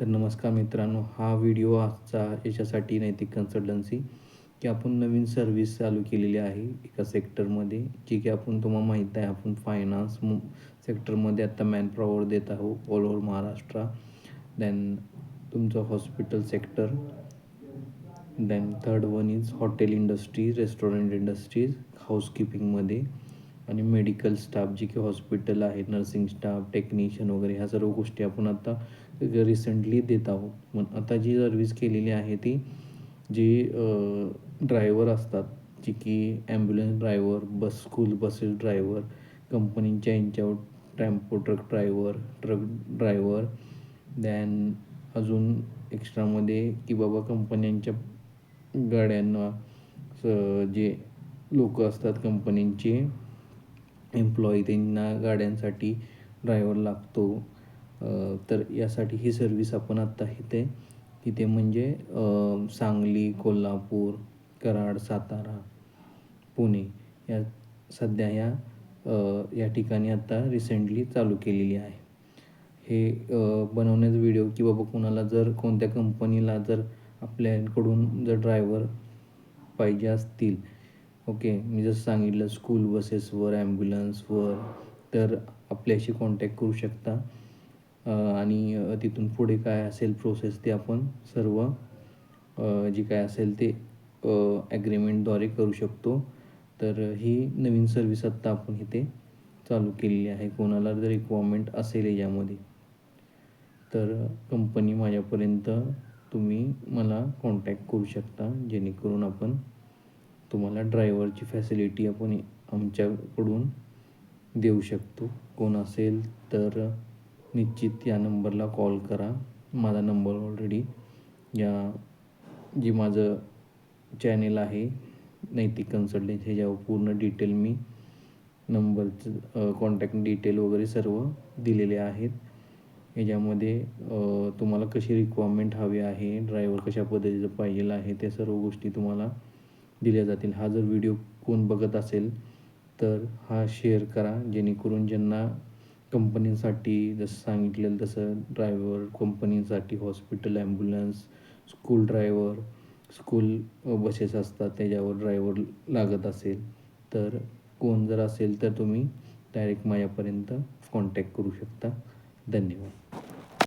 तर नमस्कार मित्रांनो, हा व्हिडिओ आजचा याच्यासाठी नैतिक कन्सल्टन्सी की आपण नवीन सर्व्हिस चालू केलेली आहे एका सेक्टरमध्ये, जी की तुम्हाला माहीत आहे, आपण फायनान्स सेक्टरमध्ये आता मॅनपॉवर देत आहोत ऑल ओव्हर महाराष्ट्र. देन तुमचं hospital sector, then third one is hotel industries, restaurant industries, हाऊसकीपिंगमध्ये आणि मेडिकल स्टाफ, जे की हॉस्पिटल आहे, नर्सिंग स्टाफ, टेक्निशियन वगैरे ह्या सर्व गोष्टी आपण आता रिसेंटली देत आहोत. मग आता जी सर्व्हिस केलेली आहे ती जी ड्रायव्हर असतात, जे की ambulance driver, school buses driver, कंपनीच्या यांच्यावर टेम्पो ट्रक ड्रायव्हर, दॅन अजून एक्स्ट्रामध्ये की बाबा कंपन्यांच्या गाड्यांना जे लोक असतात कंपनीचे एम्प्लॉई, त्यांना गाड्यांसाठी ड्रायव्हर लागतो. तर यासाठी ही सर्व्हिस आपण आत्ता इथे म्हणजे सांगली, कोल्हापूर, कराड, सातारा, पुणे या सध्या या ठिकाणी आता रिसेंटली चालू केलेली आहे. हे बनवण्याचा व्हिडिओ की बाबा कोणाला जर कोणत्या कंपनीला जर आपल्याकडून जर ड्रायव्हर पाहिजे असतील, ओके, मी जसं सांगितलं स्कूल बसेसवर, ॲम्ब्युलन्सवर, तर आपल्याशी कॉन्टॅक्ट करू शकता. आणि तिथून पुढे काय असेल प्रोसेस ते आपण सर्व जे काय असेल ते ॲग्रीमेंटद्वारे करू शकतो. तर ही नवीन सर्व्हिस आत्ता आपण इथे चालू केलेली आहे. कोणाला जर रिक्वायरमेंट असेल याच्यामध्ये तर कंपनी माझ्यापर्यंत तुम्ही मला कॉन्टॅक्ट करू शकता, जेणेकरून आपण तुम्हाला ड्रायव्हरची फॅसिलिटी आपण आमच्याकडून देऊ शकतो. कोण असेल तर निश्चित या नंबरला कॉल करा. माझा नंबर ऑलरेडी या जी माझं चॅनेल आहे नैतिक कन्सल्टन्सी, ह्याच्यावर पूर्ण डिटेल मी नंबरचं कॉन्टॅक्ट डिटेल वगैरे सर्व दिलेले आहेत. ह्याच्यामध्ये तुम्हाला कशी रिक्वायरमेंट हवी आहे, ड्रायव्हर कशा पद्धतीचं पाहिजे आहे, त्या सर्व गोष्टी तुम्हाला दिल्या जातील. हा जर व्हिडिओ कोण बघत असेल तर हा शेअर करा, जेणेकरून ज्यांना कंपनीसाठी जसं सांगितलेलं तसं ड्रायव्हर, कंपनीसाठी hospital, ambulance, school driver, school buses असतात त्याच्यावर ड्रायव्हर लागत असेल, तर कोण जर असेल तर तुम्ही डायरेक्ट माझ्यापर्यंत कॉन्टॅक्ट करू शकता. धन्यवाद.